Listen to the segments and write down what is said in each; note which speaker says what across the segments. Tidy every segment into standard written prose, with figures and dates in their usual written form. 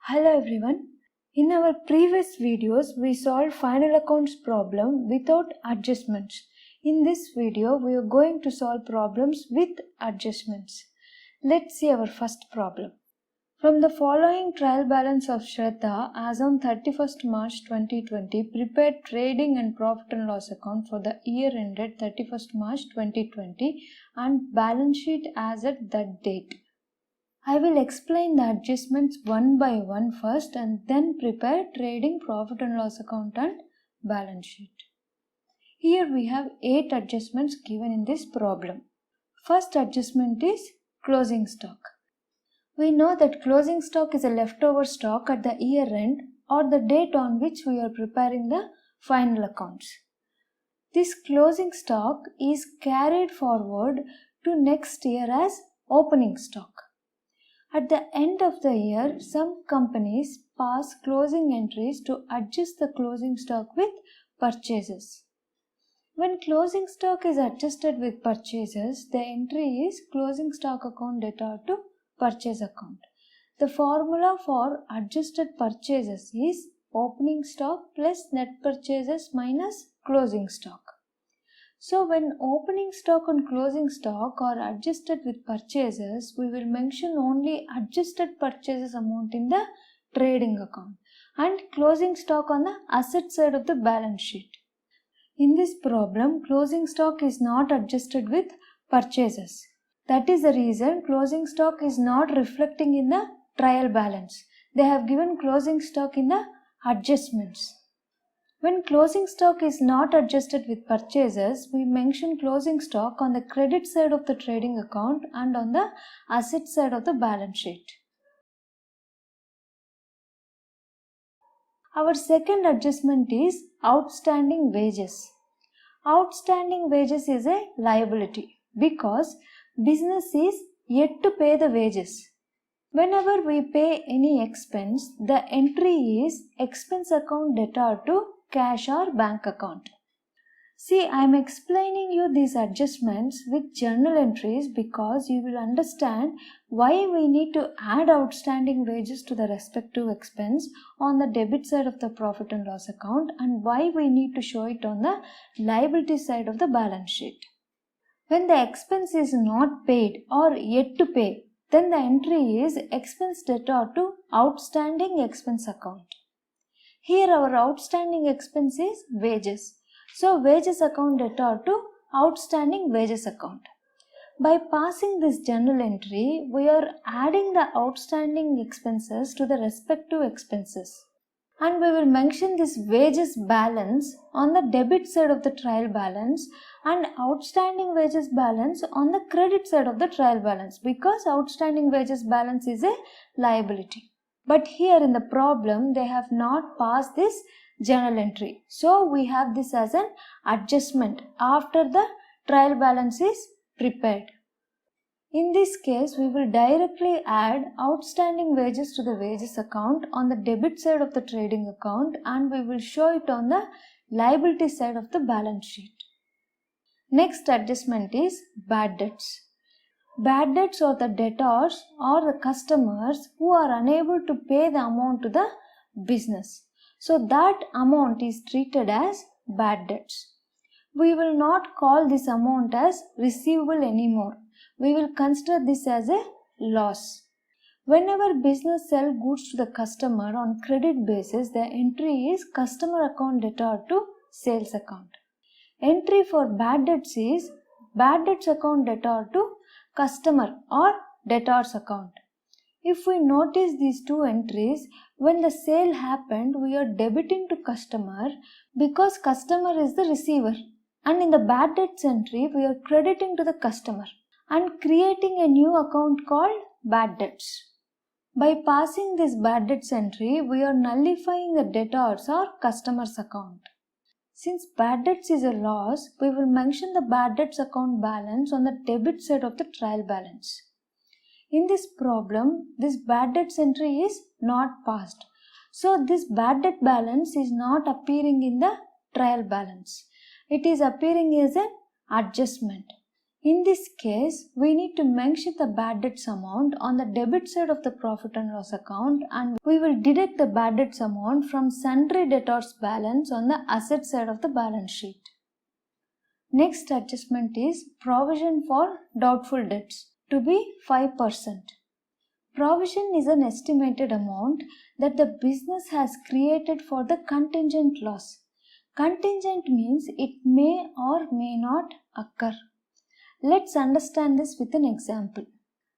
Speaker 1: Hello everyone. In our previous videos, we solved final accounts problem without adjustments. In this video, we are going to solve problems with adjustments. Let's see our first problem. From the following trial balance of Shraddha as on 31st March 2020, prepared trading and profit and loss account for the year ended 31st March 2020 and balance sheet as at that date. I will explain the adjustments one by one first and then prepare trading profit and loss account and balance sheet. Here we have 8 adjustments given in this problem. First adjustment is closing stock. We know that closing stock is a leftover stock at the year end or the date on which we are preparing the final accounts. This closing stock is carried forward to next year as opening stock. At the end of the year, some companies pass closing entries to adjust the closing stock with purchases. When closing stock is adjusted with purchases, the entry is closing stock account debtor to purchase account. The formula for adjusted purchases is opening stock plus net purchases minus closing stock. So when opening stock and closing stock are adjusted with purchases, we will mention only adjusted purchases amount in the trading account and closing stock on the asset side of the balance sheet. In this problem, closing stock is not adjusted with purchases. That is the reason closing stock is not reflecting in the trial balance. They have given closing stock in the adjustments. When closing stock is not adjusted with purchases, we mention closing stock on the credit side of the trading account and on the asset side of the balance sheet. Our second adjustment is outstanding wages. Outstanding wages is a liability because business is yet to pay the wages. Whenever we pay any expense, the entry is expense account debtor to cash or bank account. See, I am explaining you these adjustments with journal entries because you will understand why we need to add outstanding wages to the respective expense on the debit side of the profit and loss account and why we need to show it on the liability side of the balance sheet. When the expense is not paid or yet to pay, then the entry is expense debtor to outstanding expense account. Here our outstanding expense is wages. So wages account debtor to outstanding wages account. By passing this journal entry, we are adding the outstanding expenses to the respective expenses. And we will mention this wages balance on the debit side of the trial balance and outstanding wages balance on the credit side of the trial balance because outstanding wages balance is a liability. But here in the problem, they have not passed this journal entry. So we have this as an adjustment after the trial balance is prepared. In this case, we will directly add outstanding wages to the wages account on the debit side of the trading account and we will show it on the liability side of the balance sheet. Next adjustment is bad debts. Bad debts are the debtors or the customers who are unable to pay the amount to the business. So that amount is treated as bad debts. We will not call this amount as receivable anymore. We will consider this as a loss. Whenever business sells goods to the customer on credit basis, the entry is customer account debtor to sales account. Entry for bad debts is bad debts account debtor to customer or debtors account. If we notice these two entries, when the sale happened, we are debiting to customer because customer is the receiver. And in the bad debts entry, we are crediting to the customer and creating a new account called bad debts. By passing this bad debts entry, we are nullifying the debtors or customer's account. Since bad debts is a loss, we will mention the bad debts account balance on the debit side of the trial balance. In this problem, this bad debts entry is not passed. So this bad debt balance is not appearing in the trial balance. It is appearing as an adjustment. In this case, we need to mention the bad debts amount on the debit side of the profit and loss account, and we will deduct the bad debts amount from sundry debtors balance on the asset side of the balance sheet. Next adjustment is provision for doubtful debts to be 5%. Provision is an estimated amount that the business has created for the contingent loss. Contingent means it may or may not occur. Let's understand this with an example.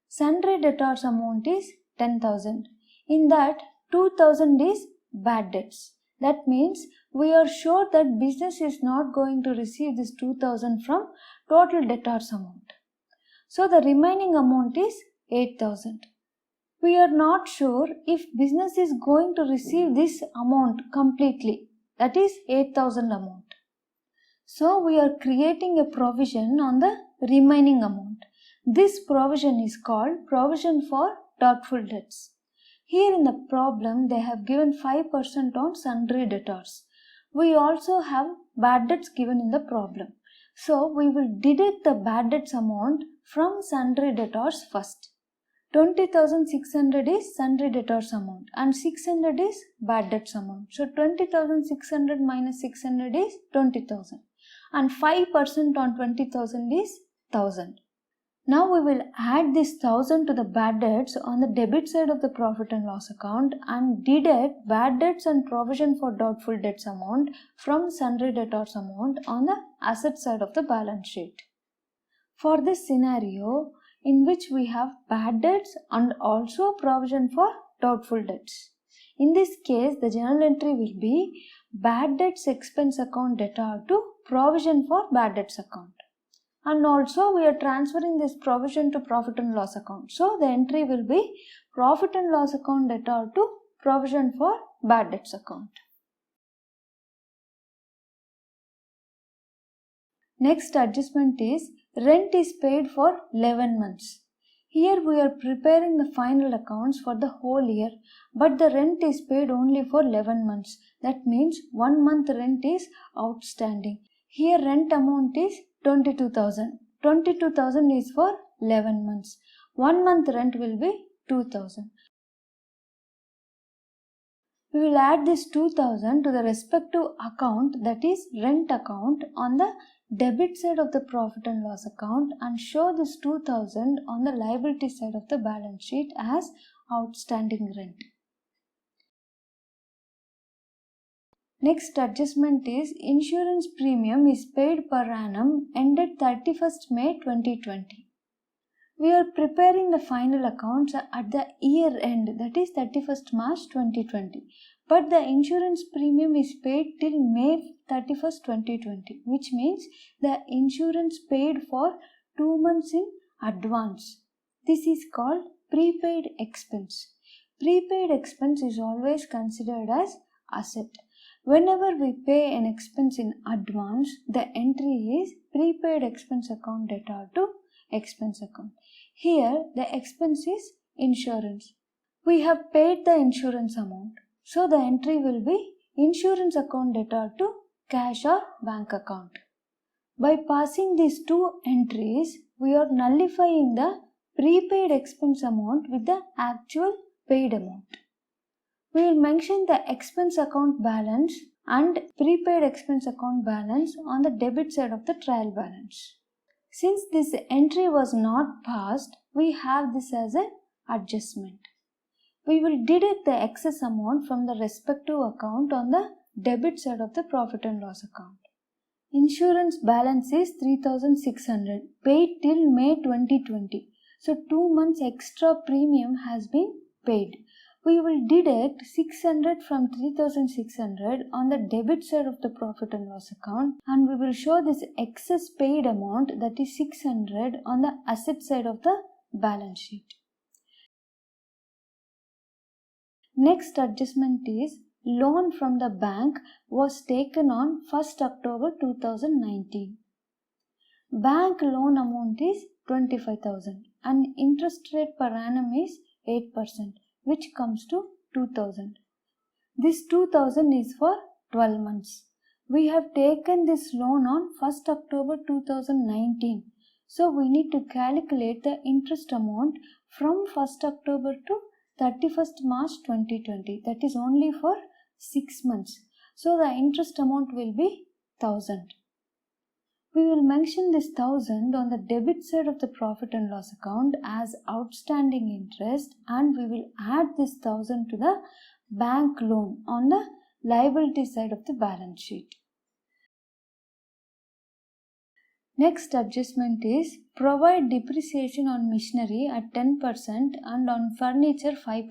Speaker 1: Sundry debtors amount is 10,000. In that, 2,000 is bad debts. That means we are sure that business is not going to receive this 2,000 from total debtors amount. So the remaining amount is 8,000. We are not sure if business is going to receive this amount completely, that is 8,000 amount. So we are creating a provision on the remaining amount. This provision is called provision for doubtful debts. Here in the problem they have given 5% on sundry debtors. We also have bad debts given in the problem. So we will deduct the bad debts amount from sundry debtors first. 20,600 is sundry debtors amount and 600 is bad debts amount. So 20,600 minus 600 is 20,000 and 5% on 20,000 is 1,000. Now we will add this 1,000 to the bad debts on the debit side of the profit and loss account and deduct bad debts and provision for doubtful debts amount from sundry debtors amount on the asset side of the balance sheet. For this scenario, in which we have bad debts and also provision for doubtful debts. In this case, the journal entry will be bad debts expense account debtor to provision for bad debts account. And also we are transferring this provision to profit and loss account. So the entry will be profit and loss account debtor to provision for bad debts account. Next adjustment is rent is paid for 11 months. Here we are preparing the final accounts for the whole year, but the rent is paid only for 11 months. That means 1 month rent is outstanding. Here rent amount is 22,000. 22,000 is for 11 months. 1 month rent will be 2,000. We will add this 2,000 to the respective account, that is rent account, on the debit side of the profit and loss account and show this 2,000 on the liability side of the balance sheet as outstanding rent. Next adjustment is insurance premium is paid per annum ended 31st May 2020. We are preparing the final accounts at the year end, that is 31st March 2020. But the insurance premium is paid till May 31st, 2020, which means the insurance paid for 2 months in advance. This is called prepaid expense. Prepaid expense is always considered as asset. Whenever we pay an expense in advance, the entry is prepaid expense account debtor to expense account. Here the expense is insurance. We have paid the insurance amount. So the entry will be insurance account debtor to cash or bank account. By passing these two entries, we are nullifying the prepaid expense amount with the actual paid amount. We will mention the expense account balance and prepaid expense account balance on the debit side of the trial balance. Since this entry was not passed, we have this as an adjustment. We will deduct the excess amount from the respective account on the debit side of the profit and loss account. Insurance balance is 3,600 paid till May 2020. So 2 months extra premium has been paid. We will deduct 600 from 3,600 on the debit side of the profit and loss account, and we will show this excess paid amount, that is 600, on the asset side of the balance sheet. Next adjustment is loan from the bank was taken on 1st October 2019. Bank loan amount is 25,000 and interest rate per annum is 8%, which comes to 2,000. This 2,000 is for 12 months. We have taken this loan on 1st October 2019. So we need to calculate the interest amount from 1st October to 31st March 2020. That is only for 6 months. So the interest amount will be 1000. We will mention this 1000 on the debit side of the profit and loss account as outstanding interest, and we will add this 1000 to the bank loan on the liability side of the balance sheet. Next adjustment is provide depreciation on machinery at 10% and on furniture 5%.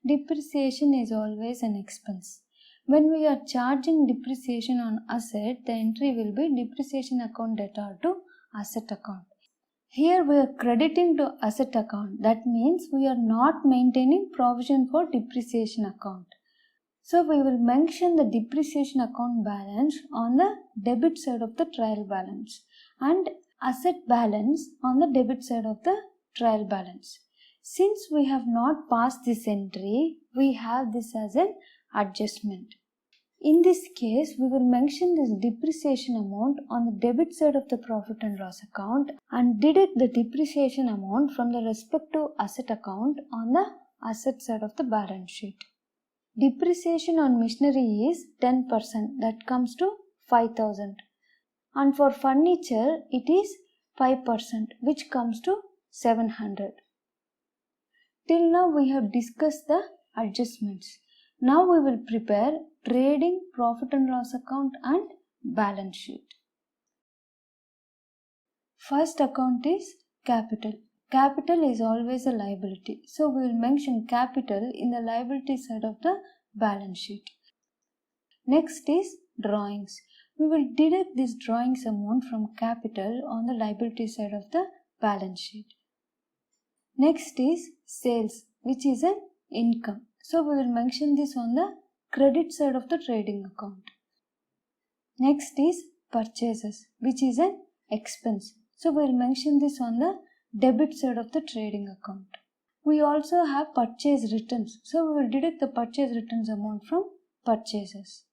Speaker 1: Depreciation is always an expense. When we are charging depreciation on asset, the entry will be depreciation account debtor to asset account. Here we are crediting to asset account. That means we are not maintaining provision for depreciation account. So we will mention the depreciation account balance on the debit side of the trial balance and asset balance on the debit side of the trial balance. Since we have not passed this entry, we have this as an adjustment. In this case, we will mention this depreciation amount on the debit side of the profit and loss account and deduct the depreciation amount from the respective asset account on the asset side of the balance sheet. Depreciation on machinery is 10%, that comes to 5000. And for furniture, it is 5%, which comes to 700. Till now we have discussed the adjustments. Now we will prepare trading profit and loss account and balance sheet. First account is capital. Capital is always a liability. So we will mention capital in the liability side of the balance sheet. Next is drawings. We will deduct this drawings amount from capital on the liability side of the balance sheet. Next is sales, which is an income. So we will mention this on the credit side of the trading account. Next is purchases, which is an expense. So we will mention this on the debit side of the trading account. We also have purchase returns. So we will deduct the purchase returns amount from purchases.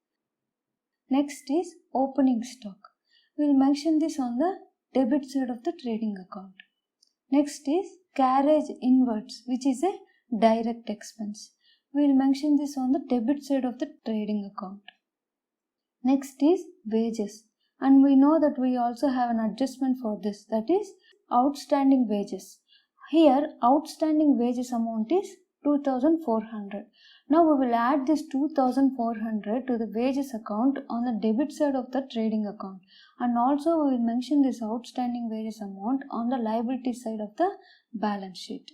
Speaker 1: Next is opening stock. We will mention this on the debit side of the trading account. Next is carriage inwards, which is a direct expense. We will mention this on the debit side of the trading account. Next is wages, and we know that we also have an adjustment for this, that is outstanding wages. Here outstanding wages amount is 2400. Now we will add this 2400 to the wages account on the debit side of the trading account, and also we will mention this outstanding wages amount on the liability side of the balance sheet.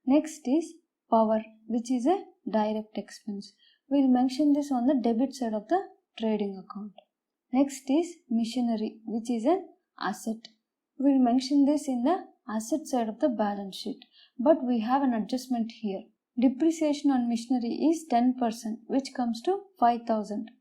Speaker 1: Next is power, which is a direct expense. We will mention this on the debit side of the trading account. Next is machinery, which is an asset. We will mention this in the asset side of the balance sheet, but we have an adjustment here. Depreciation on machinery is 10%, which comes to 5000.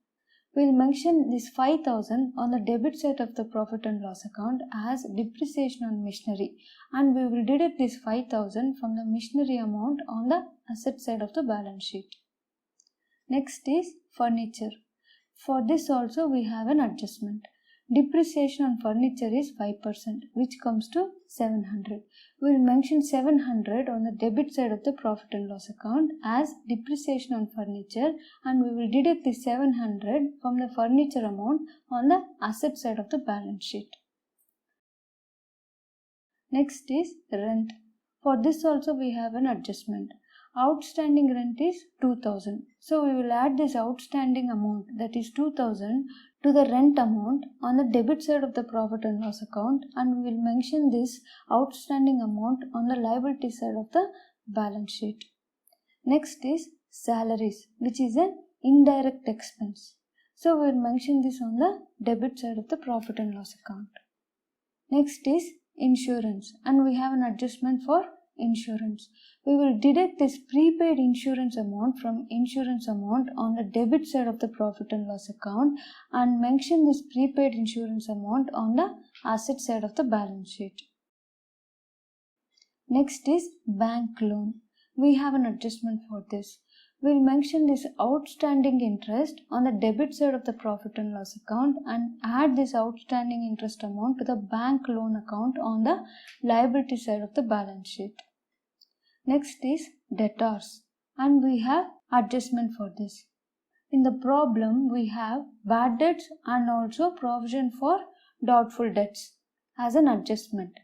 Speaker 1: We will mention this 5000 on the debit side of the profit and loss account as depreciation on machinery, and we will deduct this 5000 from the machinery amount on the asset side of the balance sheet. Next is furniture. For this also we have an adjustment. Depreciation on furniture is 5%, which comes to 700. We will mention 700 on the debit side of the profit and loss account as depreciation on furniture, and we will deduct the 700 from the furniture amount on the asset side of the balance sheet. Next is rent. For this also we have an adjustment. Outstanding rent is 2000. So we will add this outstanding amount, that is 2000, to the rent amount on the debit side of the profit and loss account, and we will mention this outstanding amount on the liability side of the balance sheet. Next is salaries, which is an indirect expense. So we will mention this on the debit side of the profit and loss account. Next is insurance, and we have an adjustment for insurance. We will deduct this prepaid insurance amount from insurance amount on the debit side of the profit and loss account and mention this prepaid insurance amount on the asset side of the balance sheet. Next is bank loan. We have an adjustment for this. We'll mention this outstanding interest on the debit side of the profit and loss account and add this outstanding interest amount to the bank loan account on the liability side of the balance sheet. Next is debtors, and we have adjustment for this. In the problem, we have bad debts and also provision for doubtful debts as an adjustment.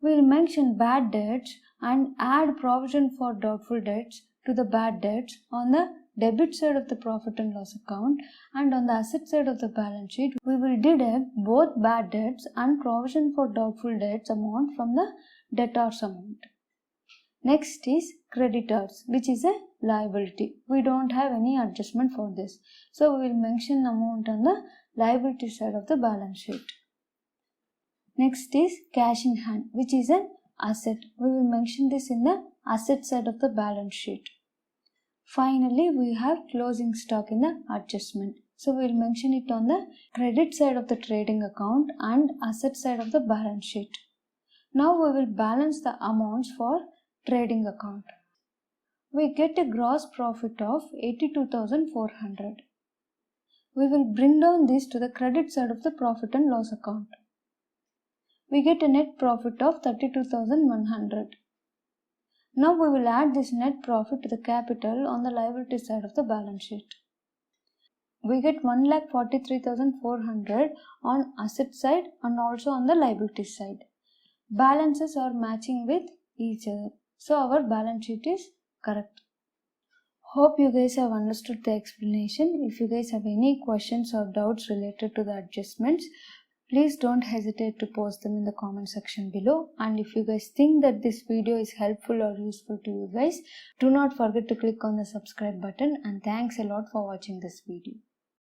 Speaker 1: We will mention bad debts and add provision for doubtful debts to the bad debts on the debit side of the profit and loss account, and on the asset side of the balance sheet, we will deduct both bad debts and provision for doubtful debts amount from the debtors amount. Next is creditors, which is a liability. We don't have any adjustment for this. So we will mention amount on the liability side of the balance sheet. Next is cash in hand, which is an asset. We will mention this in the asset side of the balance sheet. Finally, we have closing stock in the adjustment. So we will mention it on the credit side of the trading account and asset side of the balance sheet. Now we will balance the amounts for trading account. We get a gross profit of 82,400. We will bring down this to the credit side of the profit and loss account. We get a net profit of 32,100. Now we will add this net profit to the capital on the liability side of the balance sheet. We get 1,43,400 on asset side and also on the liability side. Balances are matching with each other. So our balance sheet is correct. Hope you guys have understood the explanation. If you guys have any questions or doubts related to the adjustments, please don't hesitate to post them in the comment section below. And if you guys think that this video is helpful or useful to you guys, do not forget to click on the subscribe button, and thanks a lot for watching this video.